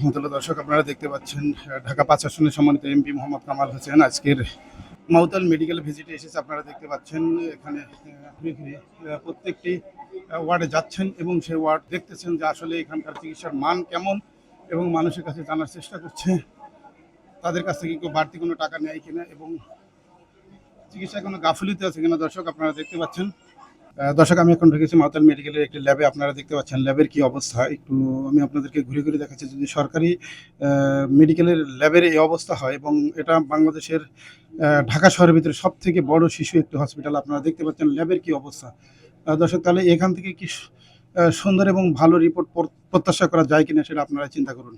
রহমতুল্লাহ। দর্শক আপনারা দেখতে পাচ্ছেন ঢাকা ৫ আসনের সম্মানিত এমপি মোহাম্মদ কামাল হোসেন আজকের মাউতাল মেডিকেল ভিজিটে এসেছে। আপনারা দেখতে পাচ্ছেন এখানে ঘুরে ঘুরে প্রত্যেকটি ওয়ার্ডে যাচ্ছেন এবং সেই ওয়ার্ড দেখতেছেন যে আসলে এখানকার চিকিৎসার মান কেমন এবং মানুষের কাছে জানার চেষ্টা করছে তাদের কাছ থেকে কেউ বাড়তি কোনো টাকা নেয় কিনা এবং চিকিৎসায় কোনো গাফিলতি আছে কিনা। দর্শক আপনারা দেখতে পাচ্ছেন। দর্শক আমি এখন ঢুকেছি মাউতাল মেডিকেলের একটি ল্যাবে। আপনারা দেখতে পাচ্ছেন ল্যাবের কি অবস্থা, একটু আমি আপনাদেরকে ঘুরে ঘুরে দেখাচ্ছি। যদি সরকারি মেডিকেলের ল্যাবের এই অবস্থা হয় এবং এটা বাংলাদেশের ঢাকা শহরের ভিতরে সব থেকে বড় শিশু একটি হসপিটাল, আপনারা দেখতে পাচ্ছেন ল্যাবের কি অবস্থা। দর্শক তাহলে এখান থেকে কি সুন্দর এবং ভালো রিপোর্ট প্রত্যাশা করা যায় কিনা সেটা আপনারা চিন্তা করুন।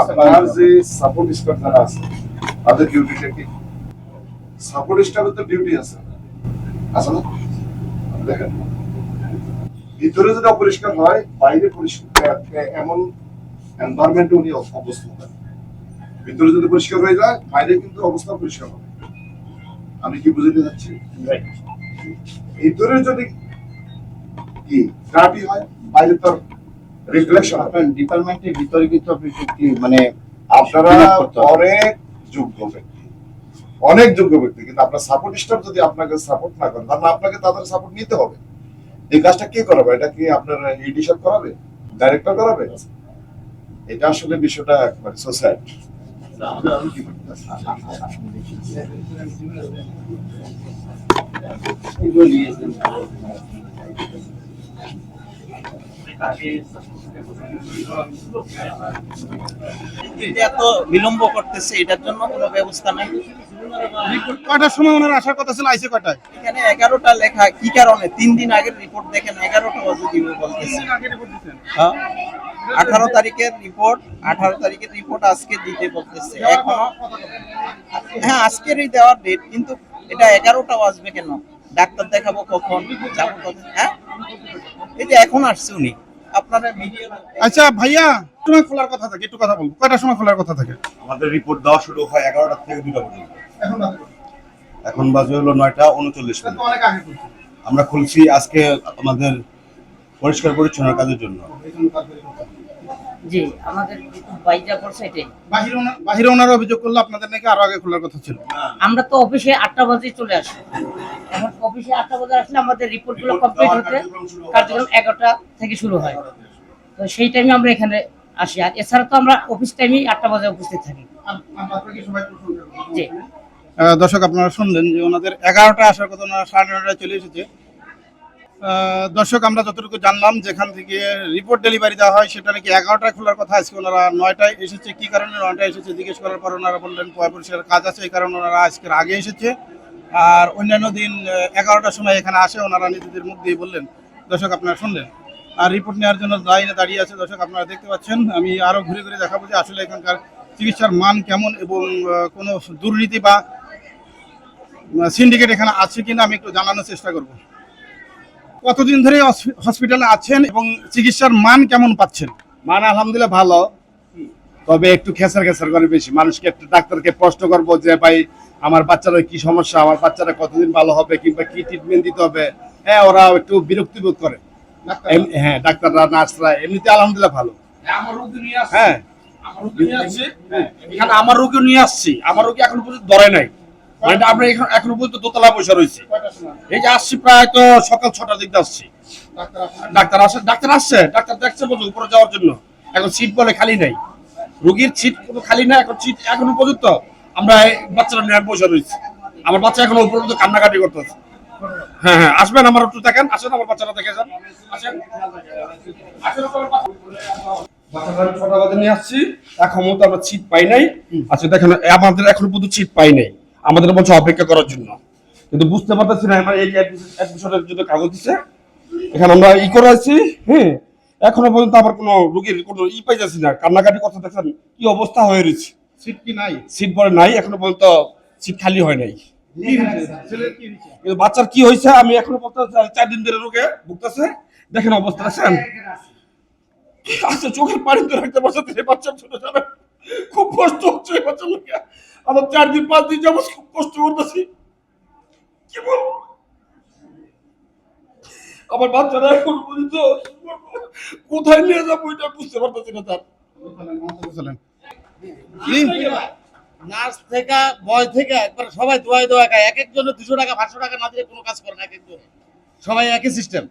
আপনার যে সাপোর্ট স্টাফ যারা আছে তাদের ডিউটিটা কি? সাপোর্ট স্টাফের তো ডিউটি আছে না? দেখেন ভিতরে যদি অপরিষ্কার হয় বাইরে পরিষ্কার, এমন এনভায়রনমেন্টে উনি অবস্থা করেন। ভিতরে যদি পরিষ্কার হয়ে যায় বাইরে কিন্তু অবস্থা পরিষ্কার হবে। আমি কি বুঝতে যাচ্ছি? ভিতরে যদি কি ডার্টি হয় বাইরে তো রিফ্লেকশন হবে। ডিপার্টমেন্টের ভিতরে কিন্তু মানে আপনারা অনেক যোগ্য ব্যক্তি কিন্তু আপনার সাপোর্ট স্টাফ যদি আপনাকে সাপোর্ট না করে তাহলে আপনাকে তাদের সাপোর্ট নিতে হবে। এই কাজটা কে করাবে? এটা কি আপনার এডিশন করাবে, ডাইরেক্টর করাবে? এটা আসলে বিষয়টা একবারে সোসাইটি। এত বিলম্ব করতেছে, এটার জন্য কোনো ব্যবস্থা নাই। কয়টার সময় ওনার আসার কথা ছিল, আইসে কয়টায়? এখানে 11টা লেখা, কি কারণে 3 দিন আগের রিপোর্ট দেখেন 11টা বাজে দিবে বলতেছে। হ্যাঁ 18 তারিখের রিপোর্ট আজকে দিতে বলতেছে। এখনো হ্যাঁ আজকেরই দেওয়ার ডেট, কিন্তু এটা 11টা বাজবে কেন? ডাক্তার দেখাবো কখন, যাবো কখন? হ্যাঁ এই যে এখন আসছে উনি আপনারা ভিডিও। আচ্ছা ভাইয়া, সময় খোলার কথা থাকে, একটু কথা বলবো। কয়টার সময় খোলার কথা থাকে? আমাদের রিপোর্ট দেওয়া শুরু হয় 11টা থেকে 2টা পর্যন্ত। এখন বাজে হলো 9:39। আমরা খুলছি আজকে আমাদের পরিষ্কার পরিচ্ছন্ন কাজের জন্য। জি আমাদের বাইজা পড়ছে এটাই। বাহিরে ওনারা অভিযোগ করলো আপনাদের নাকি আরো আগে খোলার কথা ছিল। আমরা তো অফিসে 8টা বাজে চলে আসি। এখন অফিসে 8টা বাজে আসলে আমাদের রিপোর্টগুলো কমপ্লিট হতে কার্যক্রম 11টা থেকে শুরু হয়। তো সেই টাইমে আমরা এখানে আসি, আর এছাড়া তো আমরা অফিস টাইমে 8টা বাজে উপস্থিত থাকি। জি দর্শক আপনারা শুনলেন যে ওনাদের 11টা আসার কথা, ওনারা 9:30টায় চলে এসেছে। দর্শক আমরা যতটুকু জানলাম যেখান থেকে রিপোর্ট ডেলিভারি দেওয়া হয় সেটা নাকি 11টায় খোলার কথা, আজকে ওনারা 9টায় এসেছে। কি কারণে 9টায় এসেছে জিজ্ঞেস করার পর ওনারা বললেন পরিষ্কার কাজ আছে, এই কারণে ওনারা আজকের আগে এসেছে। আর অন্যান্য দিন 11টার সময় এখানে আসে, ওনারা নিজেদের মুখ দিয়ে বললেন। দর্শক আপনারা শুনলেন। আর রিপোর্ট নেওয়ার জন্য লাইনে দাঁড়িয়ে আছে। দর্শক আপনারা দেখতে পাচ্ছেন। আমি আরও ঘুরে ঘুরে দেখাবো যে আসলে এখানকার চিকিৎসার মান কেমন এবং কোনো দুর্নীতি বা সিন্ডিকেট এখানে আছে কিনা আমি একটু জানানোর চেষ্টা করব। কতদিন ধরে হসপিটালে আছেন এবং চিকিৎসার মান কেমন পাচ্ছেন? মান আলহামদুলিল্লাহ ভালো, তবে একটু খেসার করে বেশি। মানুষকে একটু ডাক্তারকে প্রশ্ন করবো যে ভাই আমার বাচ্চারা কি সমস্যা, আমার বাচ্চারা কতদিন ভালো হবে কিংবা কি ট্রিটমেন্ট দিতে হবে, হ্যাঁ ওরা একটু বিরক্তি বোধ করে। হ্যাঁ ডাক্তাররা নার্সরা এমনিতে আলহামদুলিল্লাহ ভালো। হ্যাঁ এখানে আমার রোগী নিয়ে আসছি, আমার রোগী এখনো পর্যন্ত ধরে নাই। মানে আমরা এখনো পর্যন্ত দোতলা বসে রয়েছি। এই যে আসছি প্রায় তো সকাল 6টার দিকে আসছি। ডাক্তার আসছে, ডাক্তার দেখছে বলছে উপরে যাওয়ার জন্য। এখন সিট বলে খালি নাই, রোগীর সিট কোনো খালি নাই। এখন সিট এখনো পর্যন্ত আমরা বাচ্চারা নিয়ে বসে রয়েছি। আমার বাচ্চা এখনো উপর পর্যন্ত কান্নাকাটি করতেছে। হ্যাঁ হ্যাঁ আসবেন, আমার একটু দেখেন, আসেন আমার বাচ্চারা দেখে যান, আসেন। বাচ্চারা 6টা বাজে নিয়ে আসছি, এখন মতো আমরা সিট পাই নাই। আচ্ছা দেখেন আমাদের এখনো পর্যন্ত সিট পাই নাই, আমাদের বলছে অপেক্ষা করার জন্য। কিন্তু বুঝতে পারতেছি না, আমার এই অ্যাডমিশনের জন্য কাগজ দিচ্ছে, এখানে আমরা করাইছি। হ্যাঁ এখনো পর্যন্ত আবার কোনো রোগীর কোনো পাইতেছি না, কান্নাকাটি কথা দেখেন কি অবস্থা হয়ে রয়েছে। সিট কি নাই? সিট পরে নাই, এখনো পর্যন্ত সিট খালি হয় নাই। বাচ্চার কি হয়েছে আমি এখনো পর্যন্ত 4 দিন ধরে রোগে ভুগতেছে। দেখেন অবস্থা আছেন, আচ্ছা চোখের পানি তো রাখতে পারছে বাচ্চার ছোট যাবে, খুব কষ্ট হচ্ছে বাচ্চার লোকে। আমার 4 দিন 5 দিন যাবো খুব কষ্ট করতেছি, কি বলবো। আমার বাচ্চারা এখন পর্যন্ত কোথায় নিয়ে যাবো এটা বুঝতে পারতেছি না স্যার। চলেন নার্স থেকে বয় থেকে একবার সবাই দোয়াই দোয়া খায়, এক একজনের 200 টাকা 500 টাকা না দিলে কোনো কাজ করে না, এক একজন সবাই একই সিস্টেম।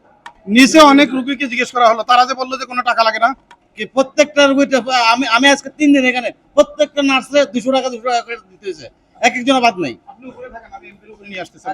নিচে অনেক রুগীকে জিজ্ঞেস করা হলো, তারা যে বললো যে কোনো টাকা লাগে না। কি প্রত্যেকটা রুগীতে আমি আজকে 3 দিন এখানে, প্রত্যেকটা নার্সে 200 টাকা করে দিতে হয়েছে, এক একজনের বাদ নাই। আপনি উপরে থাকেন, আমি এমপির উপরে নিয়ে আসতেছি।